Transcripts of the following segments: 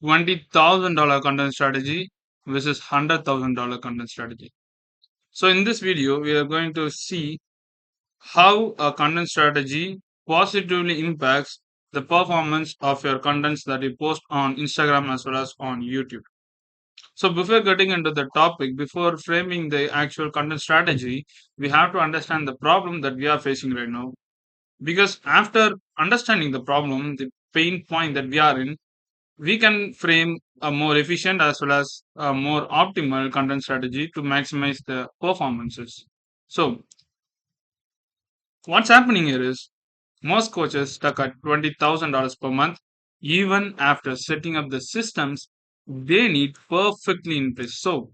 $20,000 content strategy versus $100,000 content strategy. So, in this video, we are going to see how a content strategy positively impacts the performance of your contents that you post on Instagram as well as on YouTube. So, before getting into the topic, before framing the actual content strategy, we have to understand the problem that we are facing right now. Because after understanding the problem, the pain point that we are in, we can frame a more efficient as well as a more optimal content strategy to maximize the performances. So, what's happening here is most coaches stuck at $20,000 per month, even after setting up the systems they need perfectly in place. So,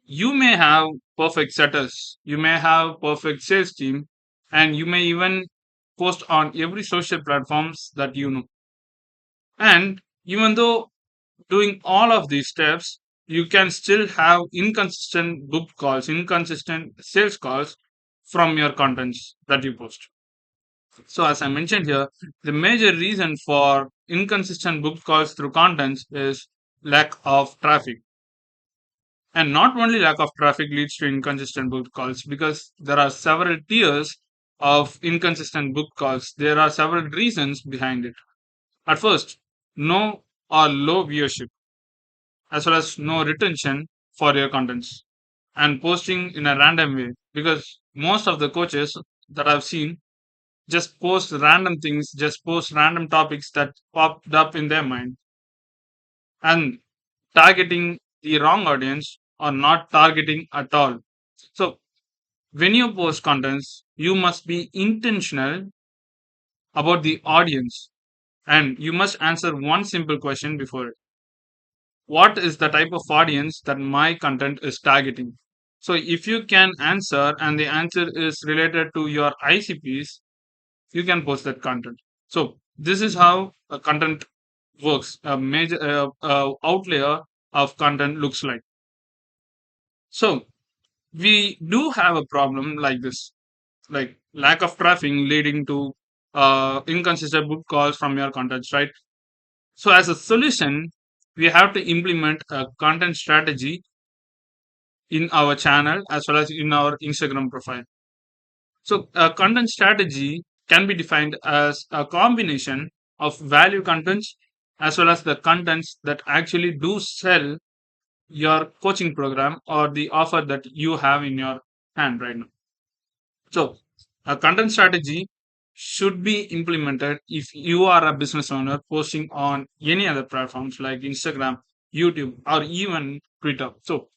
you may have perfect setters, you may have perfect sales team, and you may even post on every social platforms that you know. And even though doing all of these steps, you can still have inconsistent book calls, inconsistent sales calls from your contents that you post. So, as I mentioned here, the major reason for inconsistent book calls through contents is lack of traffic. And not only lack of traffic leads to inconsistent book calls because there are several tiers of inconsistent book calls. There are several reasons behind it. At first, no or low viewership as well as no retention for your contents and posting in a random way because most of the coaches that I've seen just post random things, just post random topics that popped up in their mind and targeting the wrong audience or not targeting at all. So when you post contents, you must be intentional about the audience and you must answer one simple question before it. What is the type of audience that my content is targeting? So if you can answer and the answer is related to your ICPs, you can post that content. So this is how a content works. A major outlayer of content looks like. So we do have a problem like this, like lack of traffic leading to inconsistent book calls from your contents, right? So as a solution, we have to implement a content strategy in our channel as well as in our Instagram profile. So, a content strategy can be defined as a combination of value contents as well as the contents that actually do sell your coaching program or the offer that you have in your hand right now. So, a content strategy should be implemented if you are a business owner posting on any other platforms like Instagram, YouTube, or even Twitter. So,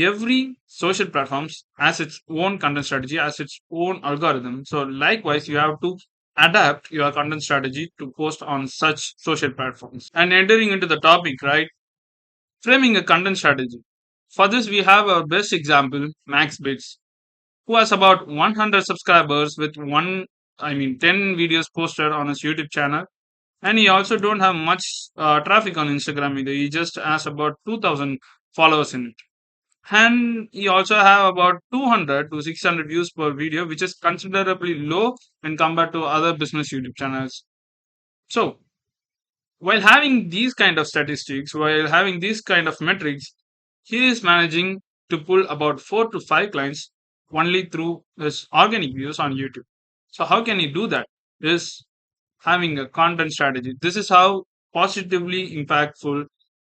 every social platforms has its own content strategy, has its own algorithm. So, likewise, you have to adapt your content strategy to post on such social platforms. And entering into the topic, right? Framing a content strategy. For this, we have our best example, Max Bits, who has about 100 subscribers with 10 videos posted on his YouTube channel. And he also don't have much traffic on Instagram either. He just has about 2,000 followers in it. And he also have about 200 to 600 views per video, which is considerably low when compared to other business YouTube channels. So while having these kind of statistics, while having these kind of metrics, he is managing to pull about 4 to 5 clients only through his organic views on YouTube. So how can he do that? Is having a content strategy. This is how positively impactful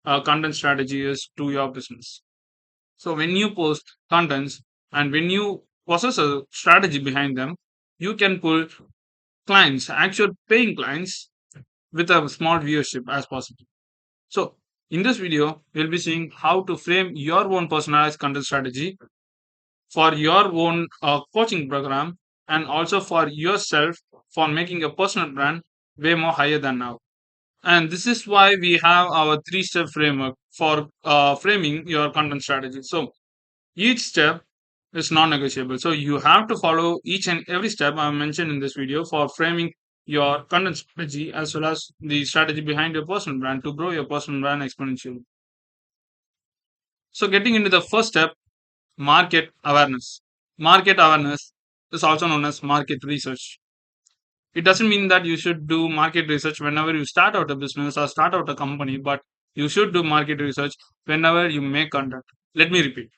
content strategy is to your business. So when you post contents and when you possess a strategy behind them, you can pull clients, actual paying clients with a small viewership as possible. So in this video, we'll be seeing how to frame your own personalized content strategy for your own coaching program and also for yourself for making a personal brand way more higher than now. And this is why we have our three-step framework for framing your content strategy. So each step is non-negotiable. So you have to follow each and every step I mentioned in this video for framing your content strategy as well as the strategy behind your personal brand to grow your personal brand exponentially. So getting into the first step, market awareness. Market awareness is also known as market research. It doesn't mean that you should do market research whenever you start out a business or start out a company, but you should do market research whenever you make content. Let me repeat.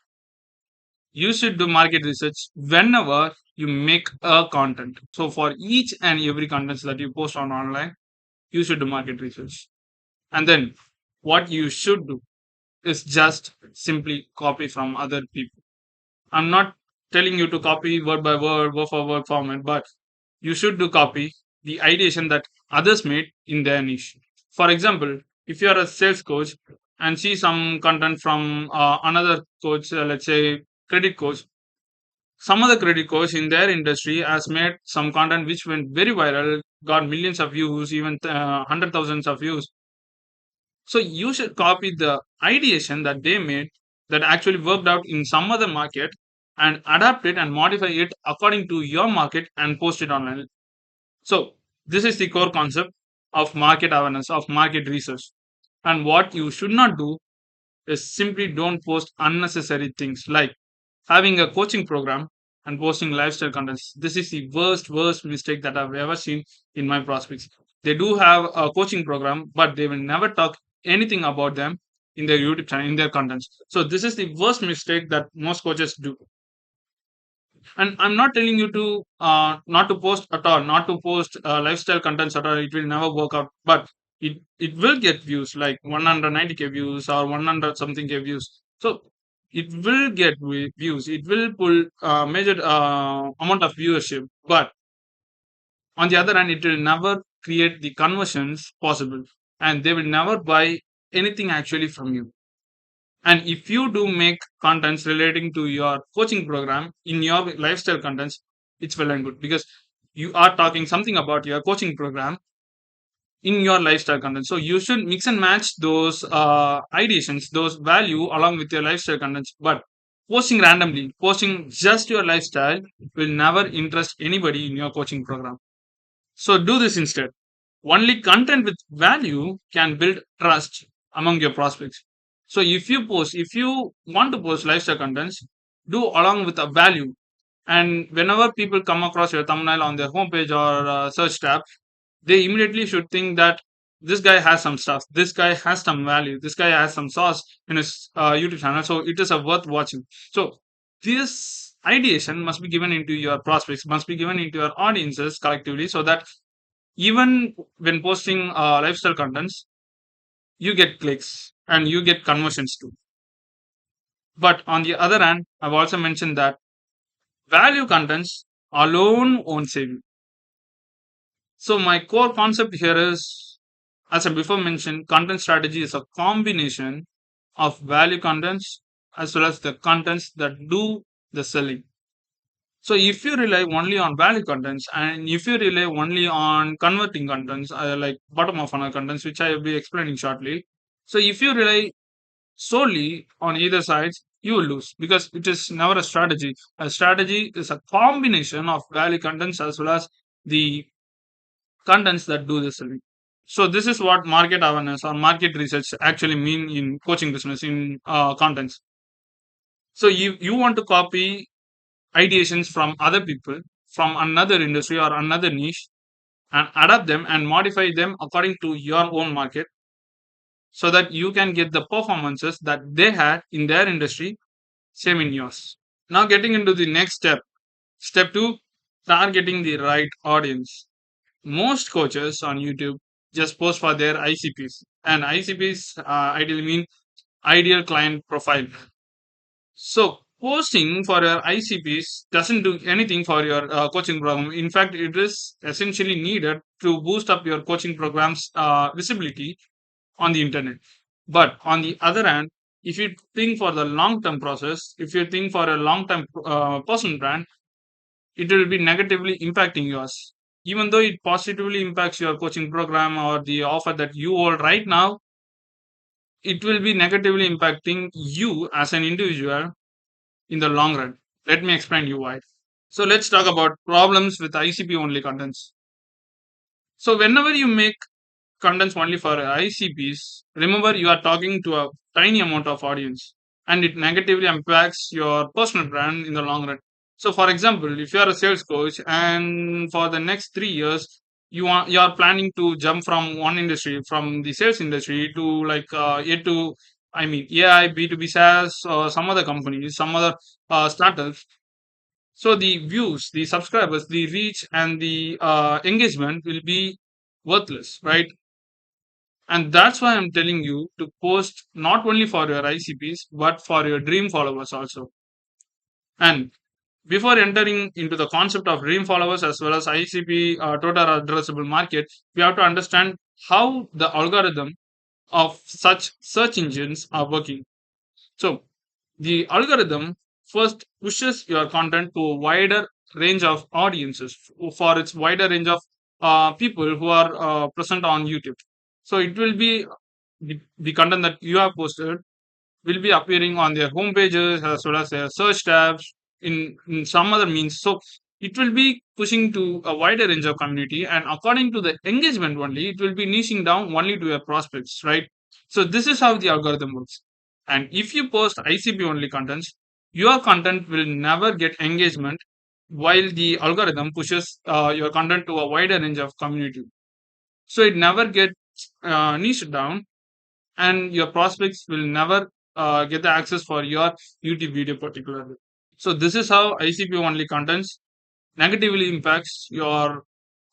You should do market research whenever you make a content. So for each and every content that you post on online, you should do market research. And then what you should do is just simply copy from other people. I'm not telling you to copy word by word for word format, but you should do copy the ideation that others made in their niche. For example, if you are a sales coach and see some content from another coach, let's say credit coach, some other credit coach in their industry has made some content which went very viral, got millions of views, even hundred thousands of views. So you should copy the ideation that they made that actually worked out in some other market and adapt it and modify it according to your market and post it online. So this is the core concept of market awareness, of market research. And what you should not do is simply don't post unnecessary things like having a coaching program and posting lifestyle contents. This is the worst mistake that I've ever seen in my prospects. They do have a coaching program, but they will never talk anything about them in their YouTube channel, in their contents. So this is the worst mistake that most coaches do. And I'm not telling you to not to post at all, not to post lifestyle contents at all. It will never work out, but it will get views like 190k views or 100 something k views. So it will get views, it will pull major amount of viewership, but on the other hand it will never create the conversions possible, and they will never buy anything actually from you. And if you do make contents relating to your coaching program in your lifestyle contents, it's well and good because you are talking something about your coaching program in your lifestyle content. So you should mix and match those ideations, those value along with your lifestyle contents. But posting randomly, posting just your lifestyle will never interest anybody in your coaching program. So do this instead. Only content with value can build trust among your prospects. So if you want to post lifestyle contents, do along with a value. And whenever people come across your thumbnail on their homepage or search tab, they immediately should think that this guy has some stuff, this guy has some value, this guy has some sauce in his YouTube channel. So it is a worth watching. So this ideation must be given into your prospects, must be given into your audiences collectively, so that even when posting lifestyle contents, you get clicks and you get conversions too. But on the other hand, I've also mentioned that value contents alone won't save you. So my core concept here is, as I before mentioned, content strategy is a combination of value contents as well as the contents that do the selling. So if you rely only on value contents and if you rely only on converting contents, like bottom of funnel contents, which I will be explaining shortly. So if you rely solely on either sides, you will lose because it is never a strategy. A strategy is a combination of value contents as well as the contents that do the selling. So this is what market awareness or market research actually mean in coaching business in contents. So you want to copy ideations from other people from another industry or another niche and adapt them and modify them according to your own market so that you can get the performances that they had in their industry, same in yours. Now getting into the next step. Step 2, targeting the right audience. Most coaches on YouTube just post for their ICPs, and ICPs ideally mean ideal client profile. So posting for your ICPs doesn't do anything for your coaching program. In fact, it is essentially needed to boost up your coaching program's visibility on the internet. But on the other hand, if you think for the long term process, if you think for a long term personal brand, it will be negatively impacting yours. Even though it positively impacts your coaching program or the offer that you hold right now, it will be negatively impacting you as an individual in the long run. Let me explain you why. So let's talk about problems with ICP only contents. So whenever you make contents only for ICPs, remember you are talking to a tiny amount of audience and it negatively impacts your personal brand in the long run. So for example, if you are a sales coach and for the next 3 years you are planning to jump from one industry, from the sales industry to like A to, I mean, AI, B2B SaaS, or some other companies, some other startups. So the views, the subscribers, the reach, and the engagement will be worthless, right? And that's why I'm telling you to post not only for your ICPs but for your dream followers also. And before entering into the concept of dream followers as well as ICP, total addressable market, we have to understand how the algorithm of such search engines are working. So, the algorithm first pushes your content to a wider range of audiences for its wider range of people who are present on YouTube. So, it will be the content that you have posted will be appearing on their home pages as well as their search tabs in some other means. So it will be pushing to a wider range of community, and according to the engagement only, it will be niching down only to your prospects, right? So this is how the algorithm works. And if you post ICP only contents, your content will never get engagement, while the algorithm pushes your content to a wider range of community. So it never gets niched down, and your prospects will never get the access for your YouTube video particularly. So this is how ICP only contents negatively impacts your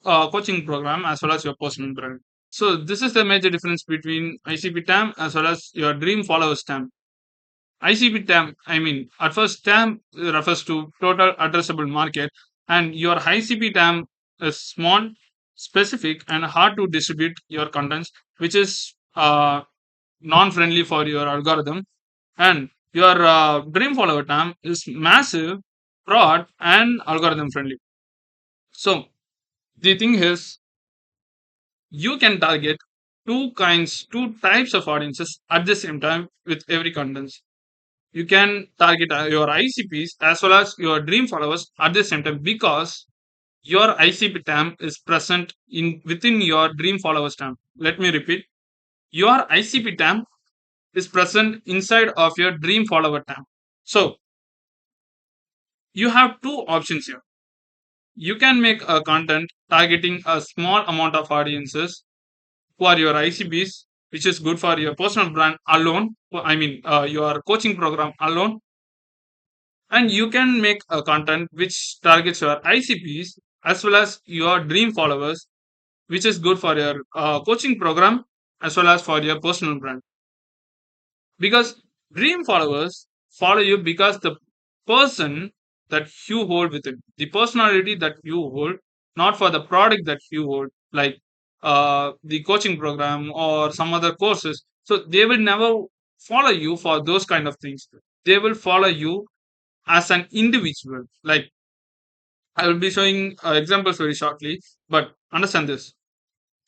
coaching program as well as your personal brand. So this is the major difference between ICP TAM as well as your dream followers TAM. ICP TAM, I mean, at first TAM refers to total addressable market, and your ICP TAM is small, specific, and hard to distribute your contents, which is non-friendly for your algorithm. And your dream follower term is massive, broad, and algorithm friendly. So the thing is, you can target two types of audiences at the same time with every content. You can target your ICPs as well as your dream followers at the same time, because your ICP term is present in within your dream followers term. Let me repeat: your ICP term is present inside of your dream follower tab. So you have two options here. You can make a content targeting a small amount of audiences who are your ICBs, which is good for your personal brand alone. I mean, your coaching program alone. And you can make a content which targets your ICPs as well as your dream followers, which is good for your coaching program as well as for your personal brand. Because dream followers follow you because the person that you hold within, the personality that you hold, not for the product that you hold, like the coaching program or some other courses. So they will never follow you for those kind of things. They will follow you as an individual. Like, I will be showing examples very shortly, but understand this: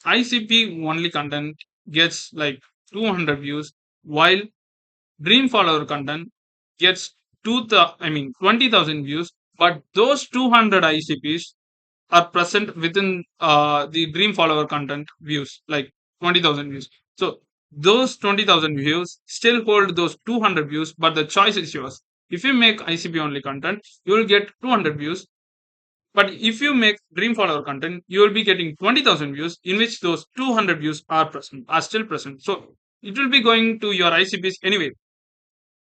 ICP only content gets like 200 views, while dream follower content gets 20,000 views, but those 200 ICPs are present within the dream follower content views, like 20,000 views. So those 20,000 views still hold those 200 views, but the choice is yours. If you make ICP only content, you will get 200 views, but if you make dream follower content, you will be getting 20,000 views, in which those 200 views are still present. So it will be going to your ICPs anyway,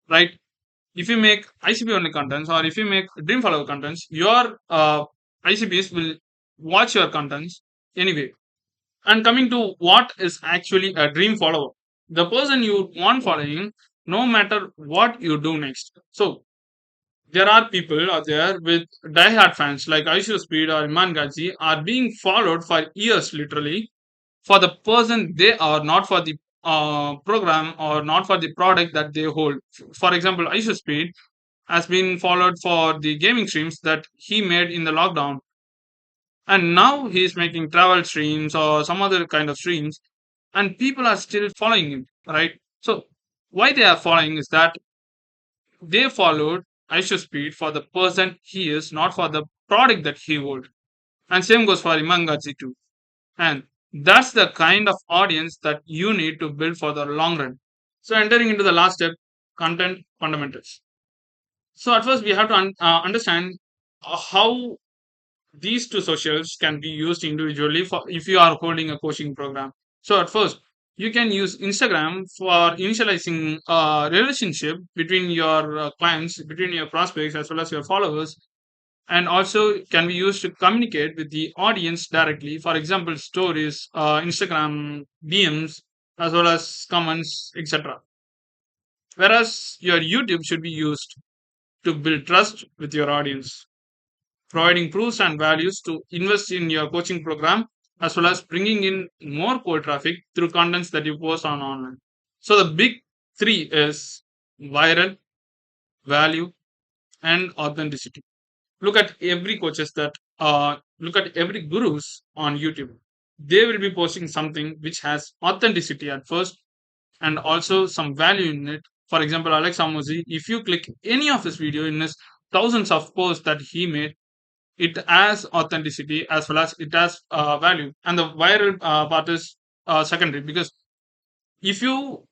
right? If you make ICP only contents, or if you make dream follower contents, your ICPs will watch your contents anyway. And coming to what is actually a dream follower, the person you want following, no matter what you do next. So there are people out there with diehard fans like Aishu Speed or Iman Gazi are being followed for years, literally, for the person they are, not for the program or not for the product that they hold. For example, Aishu Speed has been followed for the gaming streams that he made in the lockdown, and now he's making travel streams or some other kind of streams, and people are still following him, right? So why they are following is that they followed Aisha Speed for the person he is, not for the product that he holds. And same goes for Imangaji too. And that's the kind of audience that you need to build for the long run. So entering into the last step, content fundamentals. So at first we have to understand how these two socials can be used individually for if you are holding a coaching program. So at first, you can use Instagram for initializing a relationship between your clients, between your prospects as well as your followers, and also can be used to communicate with the audience directly. For example, stories, Instagram DMs, as well as comments, etc. Whereas your YouTube should be used to build trust with your audience, providing proofs and values to invest in your coaching program, as well as bringing in more cold traffic through contents that you post on online. So the big three is viral, value, and authenticity. Look at every coaches that look at every gurus on YouTube. They will be posting something which has authenticity at first and also some value in it. For example, Alex Amosi, if you click any of his video in his thousands of posts that he made, it has authenticity as well as it has value. And the viral part is secondary, because if you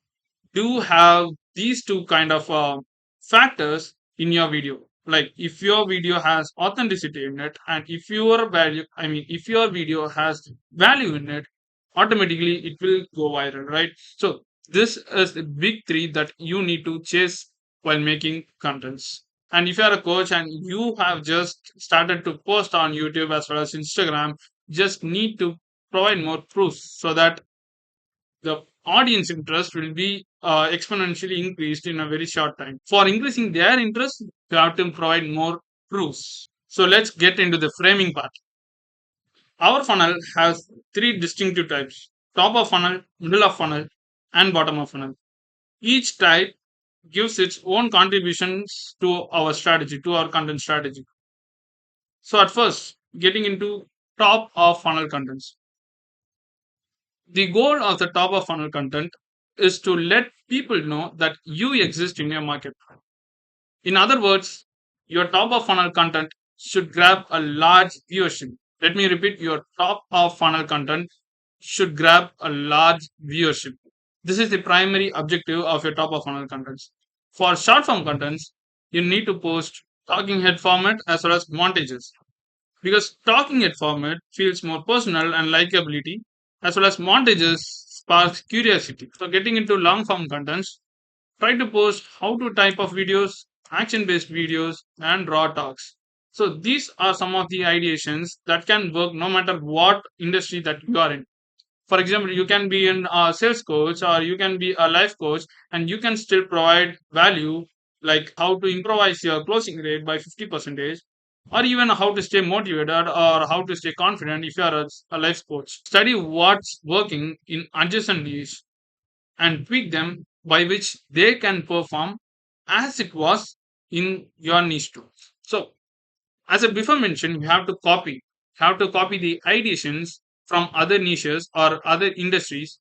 do have these two kind of factors in your video, like if your video has authenticity in it and if your value I mean if your video has value in it, automatically it will go viral, right? So this is the big three that you need to chase while making contents. And if you are a coach and you have just started to post on YouTube as well as Instagram, just need to provide more proofs so that the audience interest will be exponentially increased in a very short time. For increasing their interest, you have to provide more proofs. So let's get into the framing part. Our funnel has three distinctive types: top of funnel, middle of funnel, and bottom of funnel. Each type gives its own contributions to our strategy, to our content strategy. So, at first, getting into top of funnel contents. The goal of the top of funnel content is to let people know that you exist in your market. In other words, your top of funnel content should grab a large viewership. Let me repeat, your top of funnel content should grab a large viewership. This is the primary objective of your top of funnel contents. For short form contents, you need to post talking head format as well as montages, because talking head format feels more personal and likability, as well as montages sparks curiosity. So getting into long form contents, try to post how to type of videos, action based videos, and raw talks. So these are some of the ideations that can work no matter what industry that you are in. For example, you can be a sales coach or you can be a life coach, and you can still provide value, like how to improvise your closing rate by 50%, or even how to stay motivated or how to stay confident if you are a life coach. Study what's working in adjacent niche and tweak them by which they can perform as it was in your niche too. So, as I before mentioned, you have to copy the ideations from other niches or other industries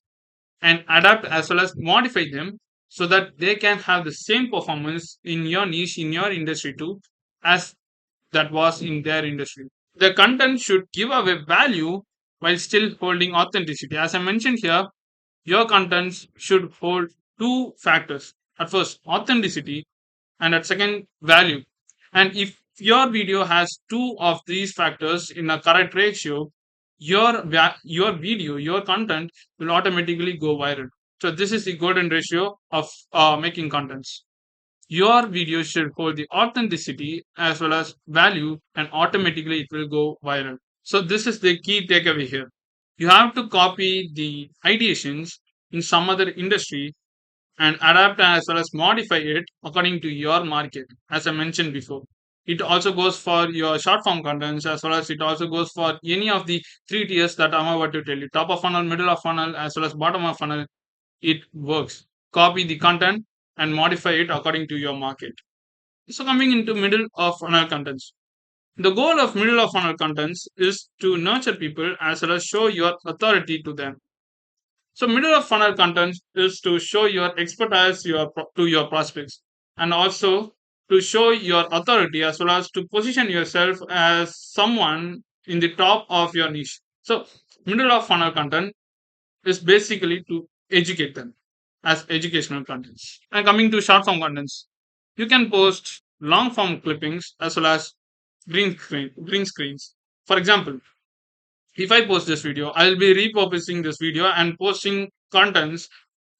and adapt as well as modify them so that they can have the same performance in your niche, in your industry too, as that was in their industry. The content should give away value while still holding authenticity. As I mentioned here, your contents should hold two factors. At first, authenticity, and at second, value. And if your video has two of these factors in a correct ratio, your video, your content will automatically go viral. So this is the golden ratio of making contents. Your video should hold the authenticity as well as value, and automatically it will go viral. So this is the key takeaway here. You have to copy the ideations in some other industry and adapt as well as modify it according to your market, as I mentioned before. It also goes for your short form contents, as well as it also goes for any of the three tiers that I'm about to tell you: top of funnel, middle of funnel, as well as bottom of funnel. It works. Copy the content and modify it according to your market. So, coming into middle of funnel contents. The goal of middle of funnel contents is to nurture people as well as show your authority to them. So, middle of funnel content is to show your expertise to your prospects, and also to show your authority as well as to position yourself as someone in the top of your niche. So, middle of funnel content is basically to educate them as educational contents. And coming to short form contents, you can post long form clippings as well as green screens. For example, if I post this video, I'll be repurposing this video and posting contents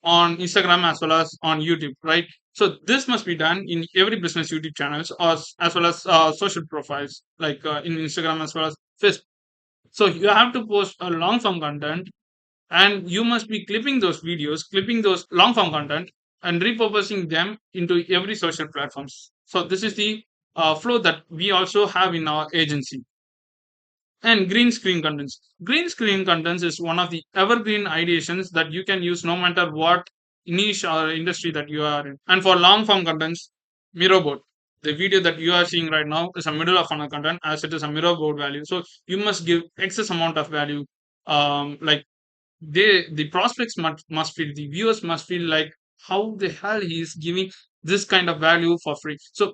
on Instagram as well as on YouTube, right? So this must be done in every business YouTube channels, or as well as social profiles like in Instagram as well as Facebook. So you have to post a long form content, and you must be clipping those videos, clipping those long form content, and repurposing them into every social platforms. So this is the flow that we also have in our agency. And green screen contents. Green screen contents is one of the evergreen ideations that you can use no matter what niche or industry that you are in. And for long form contents, mirror board. The video that you are seeing right now is a middle of funnel content, as it is a mirror board value. So you must give excess amount of value. Like the prospects must feel, the viewers must feel like how the hell he is giving this kind of value for free. So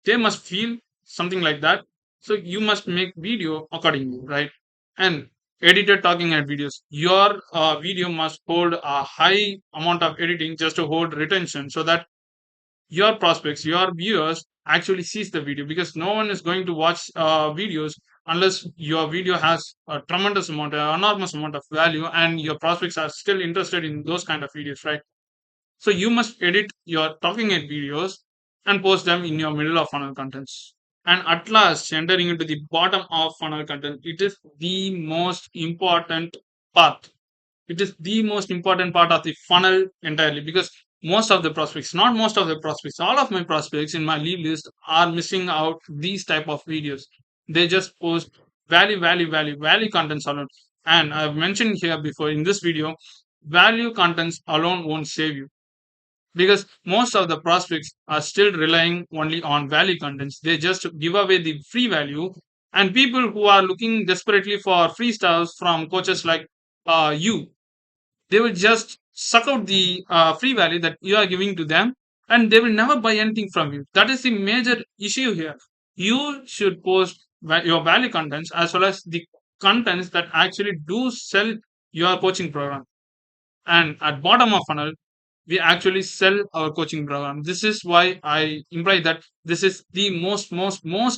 they must feel something like that. So you must make video accordingly, right? And edited talking head videos, your video must hold a high amount of editing just to hold retention, so that your prospects, your viewers actually sees the video, because no one is going to watch videos unless your video has a tremendous amount, an enormous amount of value, and your prospects are still interested in those kind of videos, right? So you must edit your talking head videos and post them in your middle of funnel contents. And at last, entering into the bottom of funnel content, it is the most important part. It is the most important part of the funnel entirely, because most of the prospects, not most of the prospects, all of my prospects in my lead list are missing out these type of videos. They just post value contents alone. And I've mentioned here before in this video, value contents alone won't save you, because most of the prospects are still relying only on value contents. They just give away the free value, and people who are looking desperately for free stuff from coaches like you, they will just suck out the free value that you are giving to them, and they will never buy anything from you. That is the major issue here. You should post your value contents as well as the contents that actually do sell your coaching program. And at bottom of funnel, we actually sell our coaching program. This is why I imply that this is the most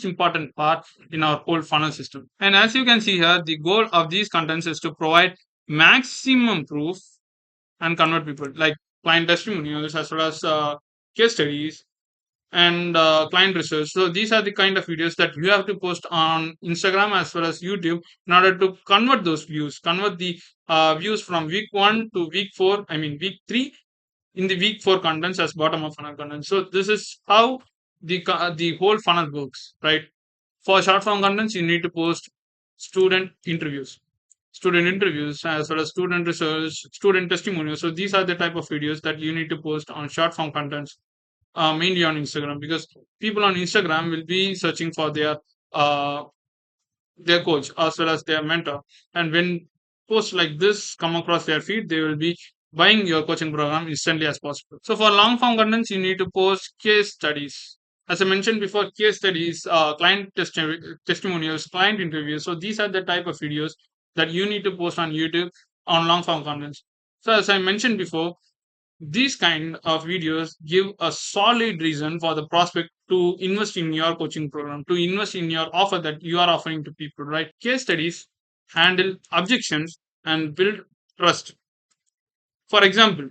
important part in our whole funnel system. And as you can see here, the goal of these contents is to provide maximum proof and convert people, like client testimonials as well as case studies and client research. So these are the kind of videos that you have to post on Instagram as well as YouTube in order to convert those views, convert the views from week 1 to week 4, I mean week 3, in the week 4 contents as bottom of funnel content. So this is how the whole funnel works, right? For short form contents, you need to post student interviews, student interviews as well as student research, student testimonials. So these are the type of videos that you need to post on short form contents, mainly on Instagram, because people on Instagram will be searching for uh, their coach as well as their mentor. And when posts like this come across their feed, they will be buying your coaching program instantly as possible. So for long form contents, you need to post case studies. As I mentioned before, case studies, testimonials, client interviews. So these are the type of videos that you need to post on YouTube on long form contents. So as I mentioned before, these kind of videos give a solid reason for the prospect to invest in your coaching program, to invest in your offer that you are offering to people, right? Case studies handle objections and build trust. For example,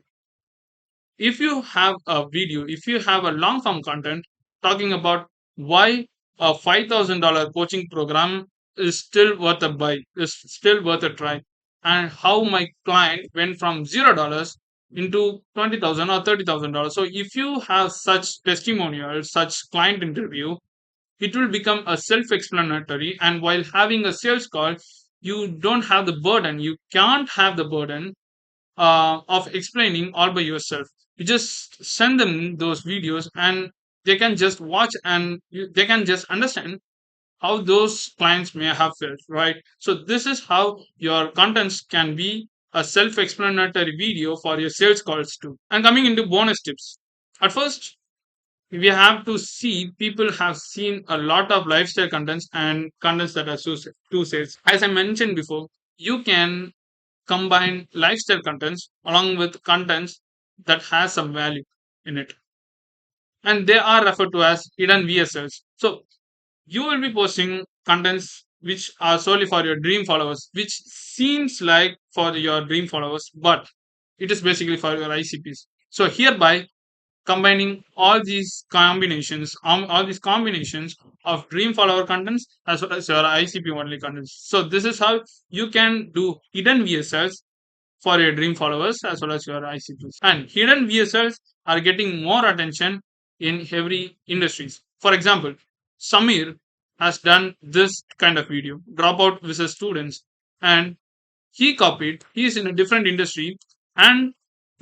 if you have a video, if you have a long form content talking about why a $5,000 coaching program is still worth a buy, is still worth a try, and how my client went from $0 into 20,000 or $30,000. So if you have such testimonial, such client interview, it will become a self-explanatory. And while having a sales call, you don't have the burden. You can't have the burden of explaining all by yourself. You just send them those videos, and they can just watch, and they can just understand how those clients may have felt, right? So this is how your contents can be a self-explanatory video for your sales calls too. And coming into bonus tips, at first we have to see people have seen a lot of lifestyle contents and contents that are to sales. As I mentioned before, you can combine lifestyle contents along with contents that has some value in it, and they are referred to as hidden VSLs. So you will be posting contents which are solely for your dream followers, which seems like for your dream followers, but it is basically for your ICPs. So hereby combining all these combinations of dream follower contents as well as your ICP only contents. So this is how you can do hidden VSLs for your dream followers as well as your ICPs. And hidden VSLs are getting more attention in every industries. For example, Samir has done this kind of video, dropout versus students, and he copied. He is in a different industry, and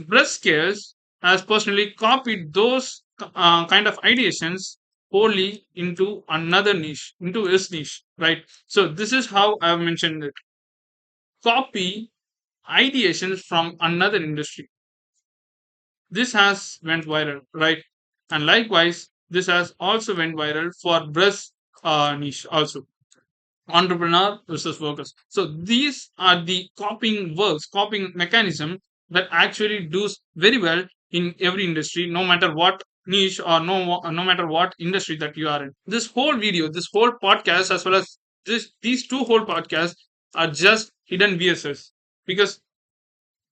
Breast Scales has personally copied those kind of ideations wholly into another niche, into his niche, right? So this is how I have mentioned it. Copy ideations from another industry. This has went viral, right? And likewise, this has also went viral for breast niche also. Entrepreneur versus workers. So these are the copying mechanism that actually does very well in every industry, no matter what niche or no matter what industry that you are in. This whole video, this whole podcast, as well as these two whole podcasts are just hidden VSS because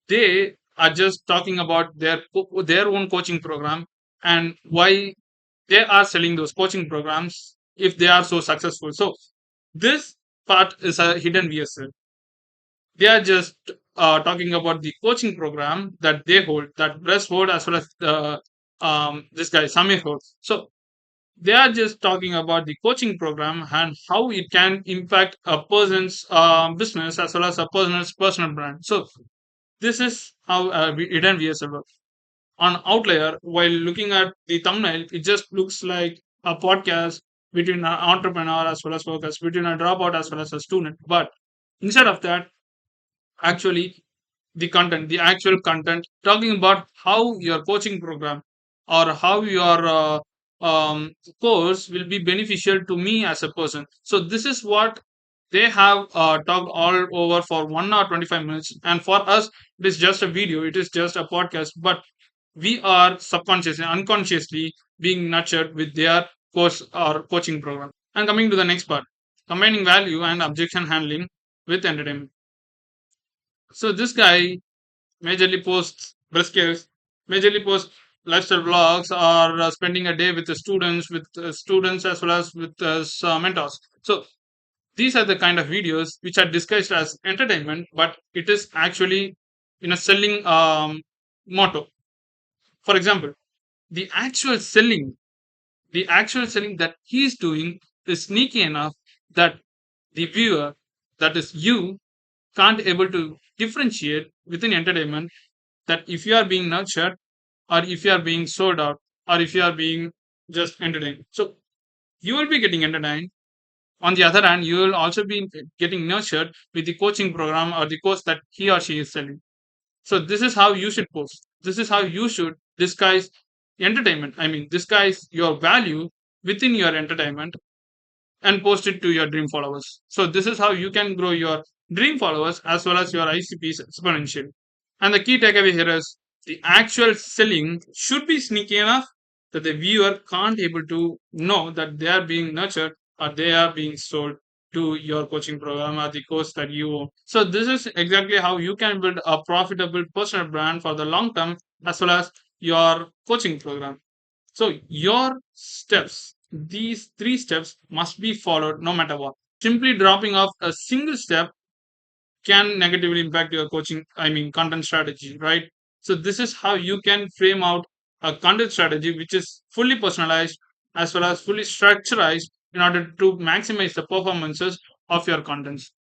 they are just talking about their own coaching program and why they are selling those coaching programs if they are so successful. So this part is a hidden VSL. They are just talking about the coaching program that they hold, that Breast hold, as well as this guy Samir holds. So they are just talking about the coaching program and how it can impact a person's business as well as a person's personal brand. So this is how hidden VSL works. On Outlier, while looking at the thumbnail, it just looks like a podcast between an entrepreneur as well as workers, between a dropout as well as a student. But instead of that, actually, the actual content, talking about how your coaching program or how your course will be beneficial to me as a person. So this is what they have talked all over for 1 hour 25 minutes, and for us, it is just a video, it is just a podcast, but we are subconsciously, unconsciously being nurtured with their course or coaching program. And coming to the next part, combining value and objection handling with entertainment. So this guy majorly posts briskets, majorly posts lifestyle vlogs, or spending a day with the students as well as with mentors. So these are the kind of videos which are disguised as entertainment, but it is actually in a selling motto. For example, the actual selling the actual selling that he's doing is sneaky enough that the viewer, that is you, can't able to differentiate within entertainment that if you are being nurtured or if you are being sold out or if you are being just entertained. So you will be getting entertained. On the other hand, you will also be getting nurtured with the coaching program or the course that he or she is selling. So this is how you should post. This is how you should disguise entertainment. I mean, disguise your value within your entertainment and post it to your dream followers. So this is how you can grow your dream followers as well as your ICPs exponentially. And the key takeaway here is the actual selling should be sneaky enough that the viewer can't able to know that they are being nurtured or they are being sold to your coaching program or the course that you own. So this is exactly how you can build a profitable personal brand for the long term as well as your coaching program. So your steps, these three steps must be followed no matter what. Simply dropping off a single step can negatively impact your content strategy, right? So this is how you can frame out a content strategy which is fully personalized as well as fully structured in order to maximize the performances of your contents.